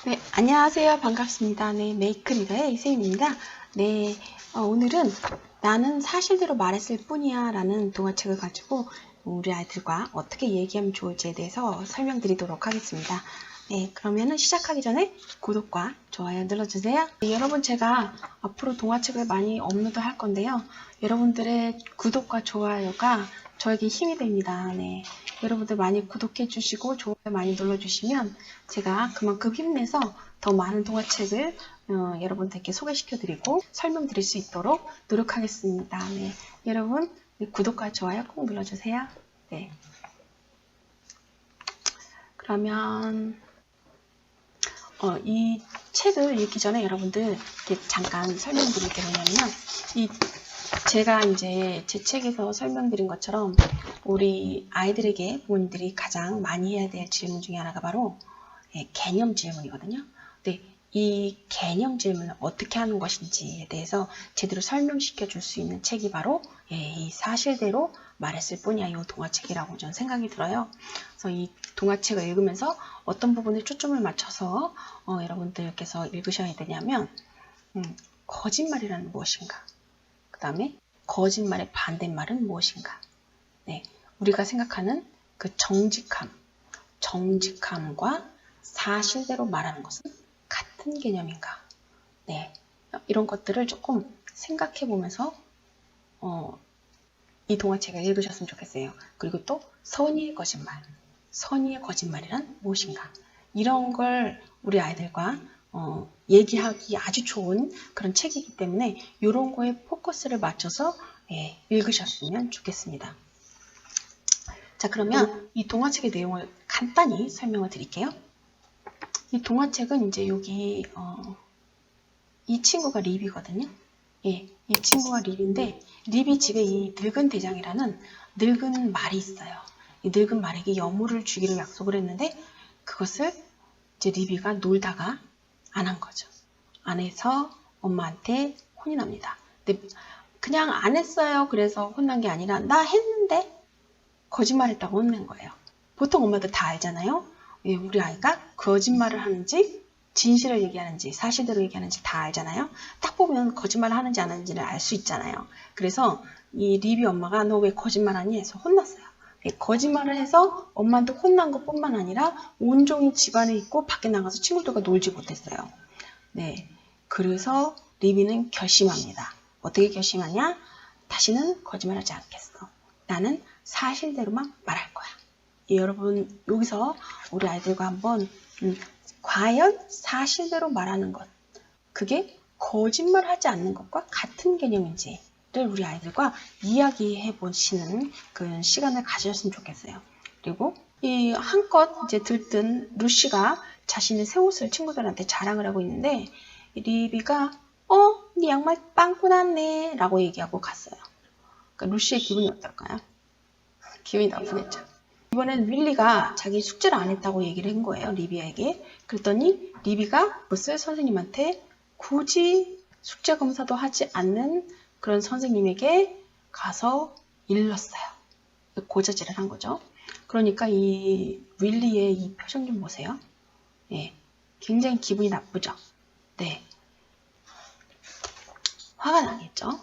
네, 안녕하세요. 반갑습니다. 네, 메이크리더의 이세임입니다. 네, 오늘은 나는 사실대로 말했을 뿐이야 라는 동화책을 가지고 우리 아이들과 어떻게 얘기하면 좋을지에 대해서 설명드리도록 하겠습니다. 네, 그러면은 시작하기 전에 구독과 좋아요 눌러주세요. 네, 여러분 제가 앞으로 동화책을 많이 업로드 할 건데요. 여러분들의 구독과 좋아요가 저에게 힘이 됩니다. 네, 여러분들 많이 구독해 주시고 좋아요 많이 눌러주시면 제가 그만큼 힘내서 더 많은 동화책을 여러분들께 소개시켜 드리고 설명드릴 수 있도록 노력하겠습니다. 네, 여러분 구독과 좋아요 꼭 눌러주세요. 네, 그러면 이 책을 읽기 전에 여러분들 이렇게 잠깐 설명드릴 게 뭐냐면요. 제가 이제 제 책에서 설명드린 것처럼 우리 아이들에게 부모님들이 가장 많이 해야 될 질문 중에 하나가 바로 개념 질문이거든요. 근데 이 개념 질문을 어떻게 하는 것인지에 대해서 제대로 설명시켜 줄 수 있는 책이 바로 이 사실대로 말했을 뿐이야 이 동화책이라고 저는 생각이 들어요. 그래서 이 동화책을 읽으면서 어떤 부분에 초점을 맞춰서 여러분들께서 읽으셔야 되냐면 거짓말이란 무엇인가, 그 다음에 거짓말의 반대말은 무엇인가, 네, 우리가 생각하는 그 정직함과 사실대로 말하는 것은 같은 개념인가, 네, 이런 것들을 조금 생각해 보면서 이 동화책을 읽으셨으면 좋겠어요. 그리고 또 선의의 거짓말이란 무엇인가, 이런 걸 우리 아이들과 얘기하기 아주 좋은 그런 책이기 때문에 이런 거에 포커스를 맞춰서 읽으셨으면 좋겠습니다. 자, 그러면 이 동화책의 내용을 간단히 설명을 드릴게요. 이 동화책은 이제 여기 이 친구가 립이거든요. 예, 이 친구가 립인데 립이 집에 이 늙은 대장이라는 늙은 말이 있어요. 이 늙은 말에게 여물을 주기로 약속을 했는데 그것을 이제 립이가 놀다가 안 한 거죠. 안 해서 엄마한테 혼이 납니다. 근데 그냥 안 했어요. 그래서 혼난 게 아니라 나 했는데 거짓말했다고 혼낸 거예요. 보통 엄마들 다 알잖아요. 예, 우리 아이가 거짓말을 하는지 진실을 얘기하는지 사실대로 얘기하는지 다 알잖아요. 딱 보면 거짓말을 하는지 안 하는지를 알 수 있잖아요. 그래서 이 리비 엄마가 너 왜 거짓말하니 해서 혼났어요. 거짓말을 해서 엄마한테 혼난 것뿐만 아니라 온종일 집안에 있고 밖에 나가서 친구들과 놀지 못했어요. 네, 그래서 리비는 결심합니다. 어떻게 결심하냐? 다시는 거짓말하지 않겠어. 나는 사실대로만 말할 거야. 여러분 여기서 우리 아이들과 한번 과연 사실대로 말하는 것, 그게 거짓말하지 않는 것과 같은 개념인지를 우리 아이들과 이야기해 보시는 그런 시간을 가지셨으면 좋겠어요. 그리고 이 한껏 이제 들뜬 루시가 자신의 새 옷을 친구들한테 자랑을 하고 있는데 리비가 네 양말 빵꾸 났네 라고 얘기하고 갔어요. 그러니까 루시의 기분이 어떨까요? 기분이 나쁘겠죠. 이번엔 윌리가 자기 숙제를 안 했다고 얘기를 한 거예요. 리비에게. 그랬더니 리비가 무슨 선생님한테 굳이 숙제 검사도 하지 않는 그런 선생님에게 가서 일렀어요. 고자질을 한 거죠. 그러니까 이 윌리의 이 표정 좀 보세요. 예, 굉장히 기분이 나쁘죠. 네, 화가 나겠죠.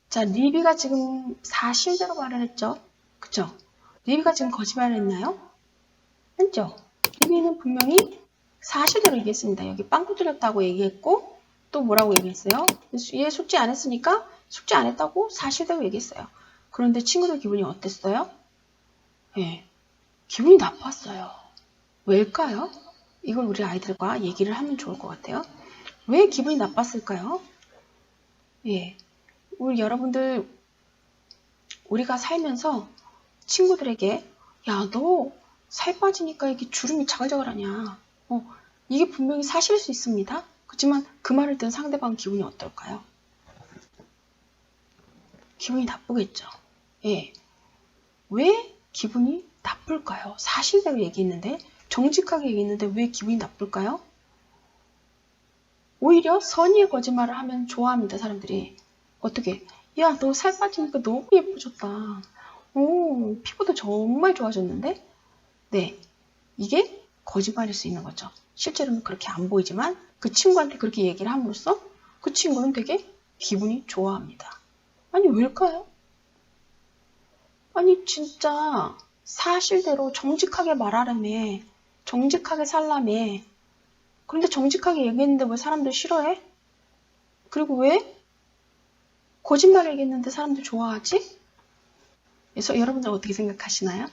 자, 리비가 지금 사실대로 말을 했죠. 그쵸? 리비가 지금 거짓말을 했나요? 했죠? 리비는 분명히 사실대로 얘기했습니다. 여기 빵꾸 뚫렸다고 얘기했고 또 뭐라고 얘기했어요? 얘 숙제 안 했으니까 숙제 안 했다고 사실대로 얘기했어요. 그런데 친구들 기분이 어땠어요? 예, 기분이 나빴어요. 왜일까요? 이걸 우리 아이들과 얘기를 하면 좋을 것 같아요. 왜 기분이 나빴을까요? 예, 우리 여러분들 우리가 살면서 친구들에게 야, 너 살 빠지니까 이게 주름이 자글자글하냐. 이게 분명히 사실일 수 있습니다. 그렇지만 그 말을 듣는 상대방 기분이 어떨까요? 기분이 나쁘겠죠. 예. 왜 기분이 나쁠까요? 사실대로 얘기했는데, 정직하게 얘기했는데 왜 기분이 나쁠까요? 오히려 선의의 거짓말을 하면 좋아합니다, 사람들이. 어떻게? 야, 너 살 빠지니까 너무 예뻐졌다. 피부도 정말 좋아졌는데? 네. 이게 거짓말일 수 있는 거죠. 실제로는 그렇게 안 보이지만 그 친구한테 그렇게 얘기를 함으로써 그 친구는 되게 기분이 좋아합니다. 아니 왜일까요? 아니 진짜 사실대로 정직하게 말하라며, 정직하게 살라며. 그런데 정직하게 얘기했는데 왜 사람들 싫어해? 그리고 왜 거짓말 얘기했는데 사람들 좋아하지? 그래서 여러분들 어떻게 생각하시나요?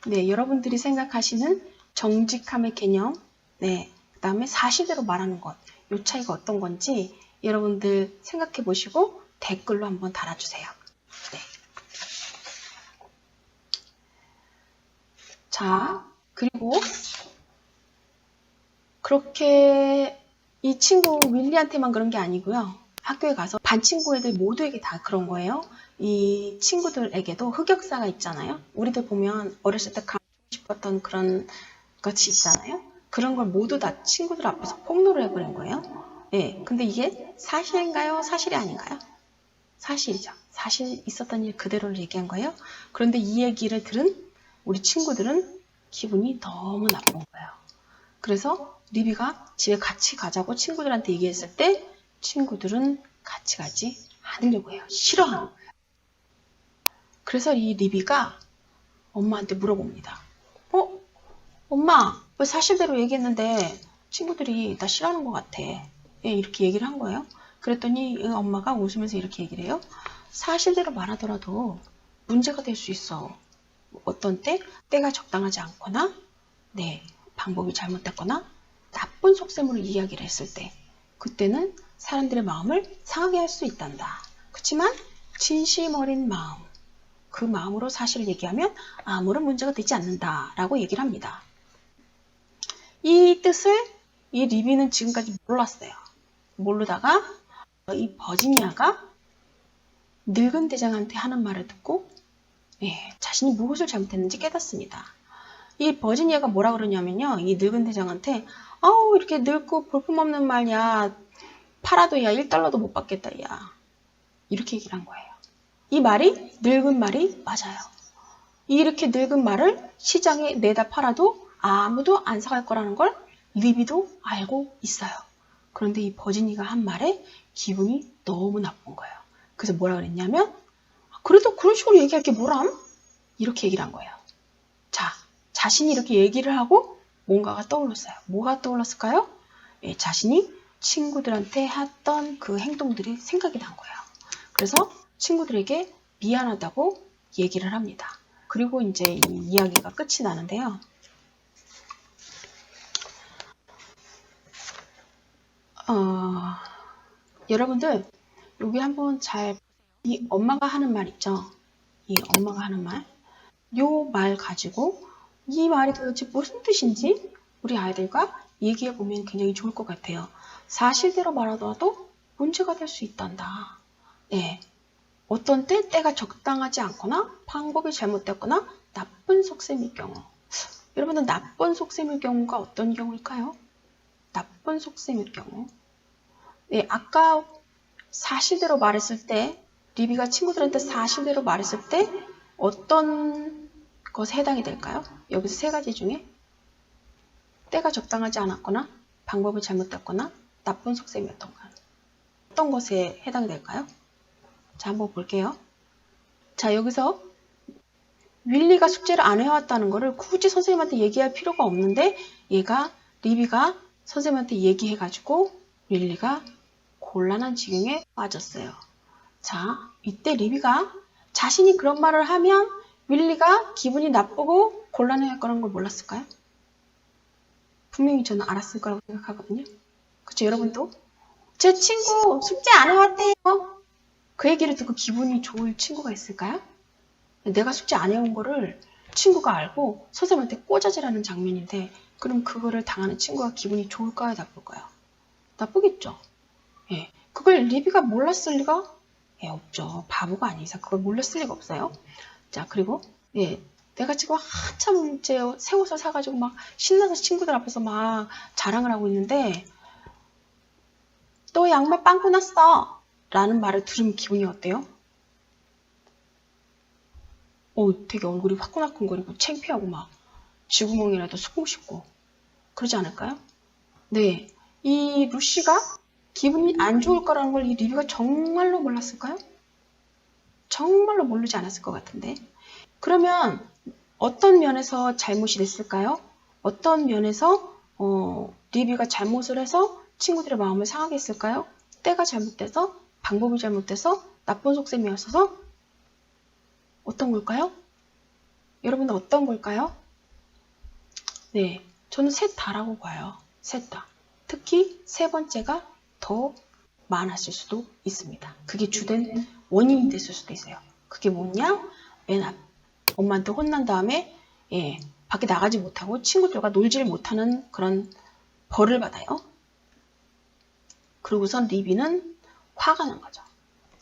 네, 여러분들이 생각하시는 정직함의 개념, 네, 그 다음에 사실대로 말하는 것, 이 차이가 어떤 건지 여러분들 생각해 보시고 댓글로 한번 달아주세요. 네. 자, 그리고 그렇게 이 친구 윌리한테만 그런 게 아니고요. 학교에 가서 반 친구 애들 모두에게 다 그런 거예요. 이 친구들에게도 흑역사가 있잖아요. 우리들 보면 어렸을 때 가고 싶었던 그런 것이 있잖아요. 그런 걸 모두 다 친구들 앞에서 폭로를 해버린 거예요. 예, 근데 이게 사실인가요? 사실이 아닌가요? 사실이죠. 사실 있었던 일 그대로를 얘기한 거예요. 그런데 이 얘기를 들은 우리 친구들은 기분이 너무 나쁜 거예요. 그래서 리비가 집에 같이 가자고 친구들한테 얘기했을 때 친구들은 같이 가지 않으려고 해요. 싫어하는 거예요. 그래서 이 리비가 엄마한테 물어봅니다. 엄마, 왜 사실대로 얘기했는데 친구들이 나 싫어하는 것 같아. 예, 이렇게 얘기를 한 거예요. 그랬더니 엄마가 웃으면서 이렇게 얘기를 해요. 사실대로 말하더라도 문제가 될 수 있어. 어떤 때가 적당하지 않거나, 네, 방법이 잘못됐거나, 나쁜 속셈으로 이야기를 했을 때, 그때는 사람들의 마음을 상하게 할 수 있단다. 그렇지만 진심 어린 마음, 그 마음으로 사실을 얘기하면 아무런 문제가 되지 않는다라고 얘기를 합니다. 이 뜻을 이 리비는 지금까지 몰랐어요. 모르다가 이 버지니아가 늙은 대장한테 하는 말을 듣고 자신이 무엇을 잘못했는지 깨닫습니다. 이 버지니아가 뭐라 그러냐면요. 이 늙은 대장한테 아우 이렇게 늙고 볼품없는 말이야. 팔아도 야 1달러도 못 받겠다 야. 이렇게 얘기를 한 거예요. 이 말이 늙은 말이 맞아요. 이렇게 늙은 말을 시장에 내다 팔아도 아무도 안 사갈 거라는 걸 리비도 알고 있어요. 그런데 이 버지니가 한 말에 기분이 너무 나쁜 거예요. 그래서 뭐라 그랬냐면 그래도 그런 식으로 얘기할 게 뭐람? 이렇게 얘기를 한 거예요. 자, 자신이 이렇게 얘기를 하고 뭔가가 떠올랐어요. 뭐가 떠올랐을까요? 자신이 친구들한테 했던 그 행동들이 생각이 난 거예요. 그래서 친구들에게 미안하다고 얘기를 합니다. 그리고 이제 이 이야기가 끝이 나는데요. 여러분들 여기 한번 이 엄마가 하는 말 있죠? 이 엄마가 하는 말. 요 말 가지고 이 말이 도대체 무슨 뜻인지 우리 아이들과 얘기해 보면 굉장히 좋을 것 같아요. 사실대로 말하더라도 문제가 될 수 있단다. 네. 어떤 때가 적당하지 않거나 방법이 잘못됐거나 나쁜 속셈일 경우. 여러분은 나쁜 속셈일 경우가 어떤 경우일까요? 나쁜 속셈일 경우. 네, 아까 사실대로 말했을 때 리비가 친구들한테 사실대로 말했을 때 어떤 것에 해당이 될까요? 여기서 세 가지 중에 때가 적당하지 않았거나 방법이 잘못됐거나 나쁜 속셈이었던 것. 어떤 것에 해당이 될까요? 자, 한번 볼게요. 자, 여기서 윌리가 숙제를 안 해왔다는 거를 굳이 선생님한테 얘기할 필요가 없는데 리비가 선생님한테 얘기해가지고 윌리가 곤란한 지경에 빠졌어요. 자, 이때 리비가 자신이 그런 말을 하면 윌리가 기분이 나쁘고 곤란해할 거라는 걸 몰랐을까요? 분명히 저는 알았을 거라고 생각하거든요. 그렇죠? 여러분도? 제 친구 숙제 안 해왔대요. 그 얘기를 듣고 기분이 좋을 친구가 있을까요? 내가 숙제 안 해온 거를 친구가 알고 선생님한테 꼬자질하는 장면인데 그럼 그거를 당하는 친구가 기분이 좋을까요? 나쁠까요? 나쁘겠죠. 예, 그걸 리비가 몰랐을 리가 없죠. 바보가 아닌 이상 그걸 몰랐을 리가 없어요. 자, 그리고 내가 지금 한참 새 옷을 사가지고 막 신나서 친구들 앞에서 막 자랑을 하고 있는데 너 양말 빵꾸 났어 라는 말을 들으면 기분이 어때요? 되게 얼굴이 화끈화끈거리고 창피하고 막 쥐구멍이라도 쑥고 싶고 그러지 않을까요? 네, 이 루시가 기분이 안 좋을 거라는 걸 이 리비가 정말로 몰랐을까요? 정말로 모르지 않았을 것 같은데. 그러면 어떤 면에서 잘못이 됐을까요? 어떤 면에서 리비가 잘못을 해서 친구들의 마음을 상하게 했을까요? 때가 잘못돼서, 방법이 잘못돼서, 나쁜 속셈이었어서 어떤 걸까요? 여러분은 어떤 걸까요? 네, 저는 셋 다라고 봐요. 셋 다. 특히 세 번째가 더 많았을 수도 있습니다. 그게 주된 원인이 됐을 수도 있어요. 그게 뭐냐? 맨 앞. 엄마한테 혼난 다음에 밖에 나가지 못하고 친구들과 놀지를 못하는 그런 벌을 받아요. 그러고선 리비는 화가 난 거죠.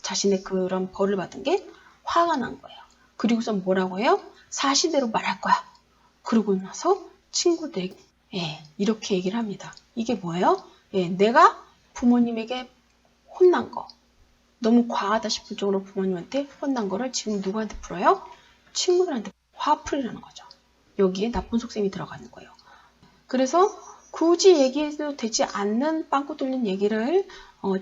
자신의 그런 벌을 받은 게 화가 난 거예요. 그리고선 뭐라고 해요? 사실대로 말할 거야. 그러고 나서 친구들에게 이렇게 얘기를 합니다. 이게 뭐예요? 내가 부모님에게 혼난 거, 너무 과하다 싶을 정도로 부모님한테 혼난 거를 지금 누구한테 풀어요? 친구들한테 화풀이라는 거죠. 여기에 나쁜 속셈이 들어가는 거예요. 그래서 굳이 얘기해도 되지 않는 빵꾸 뚫린 얘기를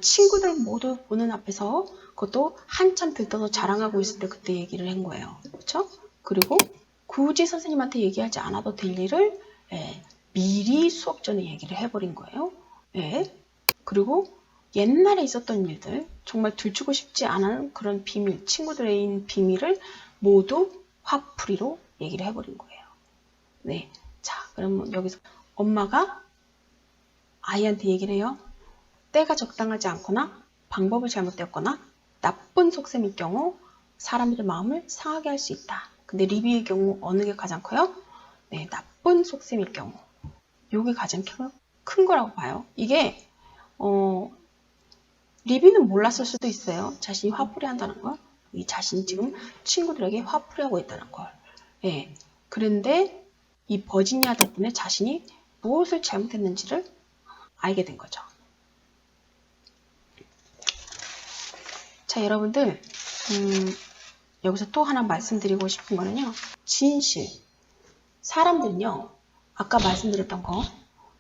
친구들 모두 보는 앞에서 그것도 한참 들떠서 자랑하고 있을 때 그때 얘기를 한 거예요. 그렇죠? 그리고 굳이 선생님한테 얘기하지 않아도 될 일을 미리 수업 전에 얘기를 해버린 거예요. 그리고 옛날에 있었던 일들, 정말 들추고 싶지 않은 그런 비밀, 친구들의 비밀을 모두 화풀이로 얘기를 해버린 거예요. 네, 자, 그럼 여기서 엄마가 아이한테 얘기를 해요. 때가 적당하지 않거나 방법이 잘못되었거나 나쁜 속셈일 경우 사람들의 마음을 상하게 할 수 있다. 근데 리비의 경우 어느 게 가장 커요? 네, 나쁜 속셈일 경우. 이게 가장 큰 거라고 봐요. 이게 리비는 몰랐을 수도 있어요. 자신이 화풀이 한다는 걸. 이 자신이 지금 친구들에게 화풀이 하고 있다는 걸. 그런데 이 버지니아 덕분에 자신이 무엇을 잘못했는지를 알게 된 거죠. 자, 여러분들 여기서 또 하나 말씀드리고 싶은 거는요. 진실. 사람들은요. 아까 말씀드렸던 거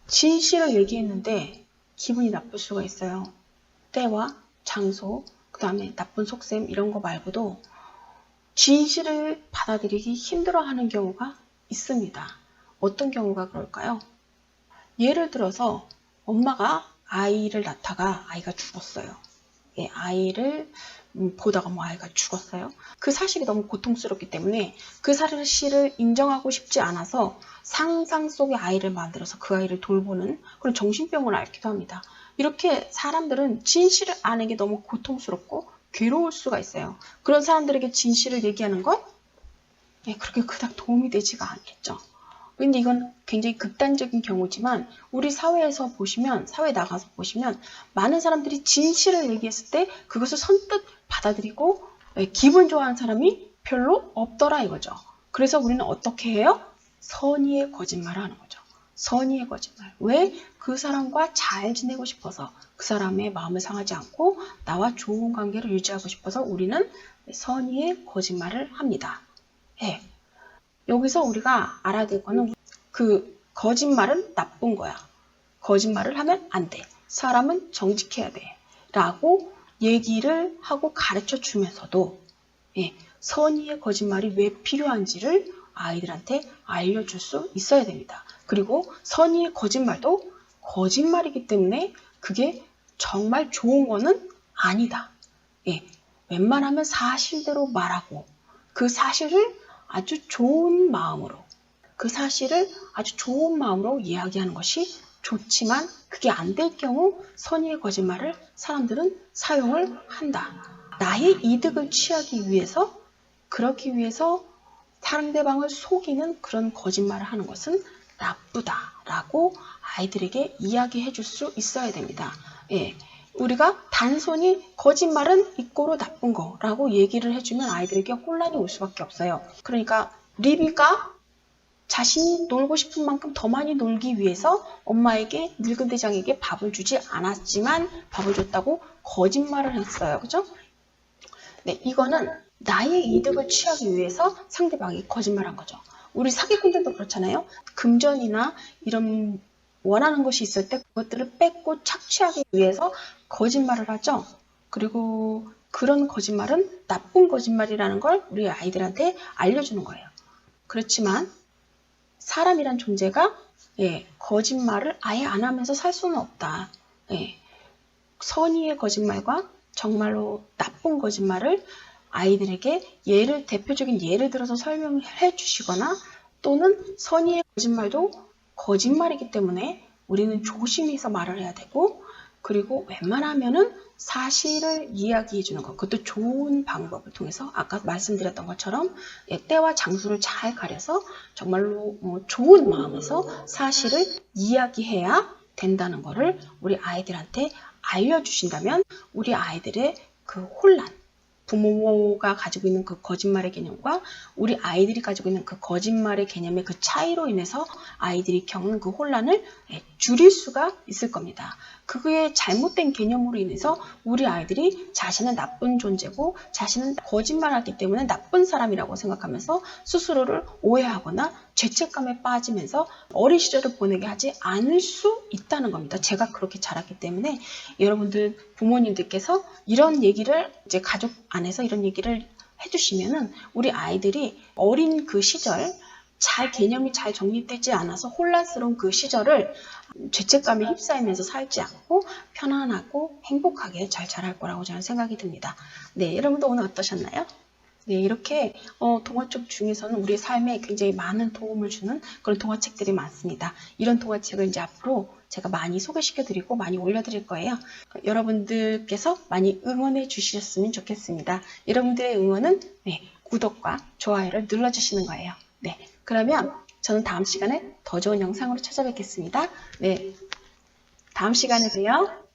진실을 얘기했는데 기분이 나쁠 수가 있어요. 때와 장소, 그 다음에 나쁜 속셈 이런 거 말고도 진실을 받아들이기 힘들어하는 경우가 있습니다. 어떤 경우가 그럴까요? 예를 들어서 엄마가 아이를 낳다가 아이가 죽었어요. 아이를 보다가 아이가 죽었어요. 그 사실이 너무 고통스럽기 때문에 그 사실을 인정하고 싶지 않아서 상상 속의 아이를 만들어서 그 아이를 돌보는 그런 정신병을 앓기도 합니다. 이렇게 사람들은 진실을 아는 게 너무 고통스럽고 괴로울 수가 있어요. 그런 사람들에게 진실을 얘기하는 건 그렇게 그닥 도움이 되지가 않겠죠. 근데 이건 굉장히 극단적인 경우지만 우리 사회에서 보시면, 사회에 나가서 보시면 많은 사람들이 진실을 얘기했을 때 그것을 선뜻 받아들이고 기분 좋아하는 사람이 별로 없더라 이거죠. 그래서 우리는 어떻게 해요? 선의의 거짓말을 하는 거죠. 선의의 거짓말. 왜? 그 사람과 잘 지내고 싶어서, 그 사람의 마음을 상하지 않고 나와 좋은 관계를 유지하고 싶어서 우리는 선의의 거짓말을 합니다. 여기서 우리가 알아야 될 거는 그 거짓말은 나쁜 거야. 거짓말을 하면 안 돼. 사람은 정직해야 돼. 라고 얘기를 하고 가르쳐 주면서도 선의의 거짓말이 왜 필요한지를 아이들한테 알려줄 수 있어야 됩니다. 그리고 선의의 거짓말도 거짓말이기 때문에 그게 정말 좋은 거는 아니다. 웬만하면 사실대로 말하고 그 사실을 아주 좋은 마음으로, 그 사실을 아주 좋은 마음으로 이야기하는 것이 좋지만 그게 안 될 경우 선의의 거짓말을 사람들은 사용을 한다. 나의 이득을 취하기 위해서, 그러기 위해서 상대방을 속이는 그런 거짓말을 하는 것은 나쁘다라고 아이들에게 이야기해 줄 수 있어야 됩니다. 우리가 단순히 거짓말은 이꼬로 나쁜 거라고 얘기를 해주면 아이들에게 혼란이 올 수밖에 없어요. 그러니까 리비가 자신이 놀고 싶은 만큼 더 많이 놀기 위해서 엄마에게, 늙은 대장에게 밥을 주지 않았지만 밥을 줬다고 거짓말을 했어요. 그죠? 네, 이거는 나의 이득을 취하기 위해서 상대방이 거짓말한 거죠. 우리 사기꾼들도 그렇잖아요. 금전이나 이런 원하는 것이 있을 때 그것들을 뺏고 착취하기 위해서 거짓말을 하죠. 그리고 그런 거짓말은 나쁜 거짓말이라는 걸 우리 아이들한테 알려주는 거예요. 그렇지만 사람이란 존재가 거짓말을 아예 안 하면서 살 수는 없다. 선의의 거짓말과 정말로 나쁜 거짓말을 아이들에게 대표적인 예를 들어서 설명해 주시거나 또는 선의의 거짓말도 거짓말이기 때문에 우리는 조심해서 말을 해야 되고 그리고 웬만하면은 사실을 이야기해 주는 것, 그것도 좋은 방법을 통해서 아까 말씀드렸던 것처럼 때와 장소를 잘 가려서 정말로 좋은 마음에서 사실을 이야기해야 된다는 것을 우리 아이들한테 알려주신다면 우리 아이들의 그 혼란, 부모가 가지고 있는 그 거짓말의 개념과 우리 아이들이 가지고 있는 그 거짓말의 개념의 그 차이로 인해서 아이들이 겪는 그 혼란을 줄일 수가 있을 겁니다. 그게 잘못된 개념으로 인해서 우리 아이들이 자신은 나쁜 존재고 자신은 거짓말하기 때문에 나쁜 사람이라고 생각하면서 스스로를 오해하거나 죄책감에 빠지면서 어린 시절을 보내게 하지 않을 수 있다는 겁니다. 제가 그렇게 자랐기 때문에 여러분들 부모님들께서 이런 얘기를 이제 가족 안에서 이런 얘기를 해주시면은 우리 아이들이 어린 그 시절 개념이 잘 정립되지 않아서 혼란스러운 그 시절을 죄책감에 휩싸이면서 살지 않고 편안하고 행복하게 잘 자랄 거라고 저는 생각이 듭니다. 네, 여러분도 오늘 어떠셨나요? 네, 이렇게 동화책 중에서는 우리의 삶에 굉장히 많은 도움을 주는 그런 동화책들이 많습니다. 이런 동화책을 이제 앞으로 제가 많이 소개시켜드리고 많이 올려드릴 거예요. 여러분들께서 많이 응원해 주셨으면 좋겠습니다. 여러분들의 응원은 구독과 좋아요를 눌러주시는 거예요. 네, 그러면 저는 다음 시간에 더 좋은 영상으로 찾아뵙겠습니다. 네, 다음 시간에 봬요.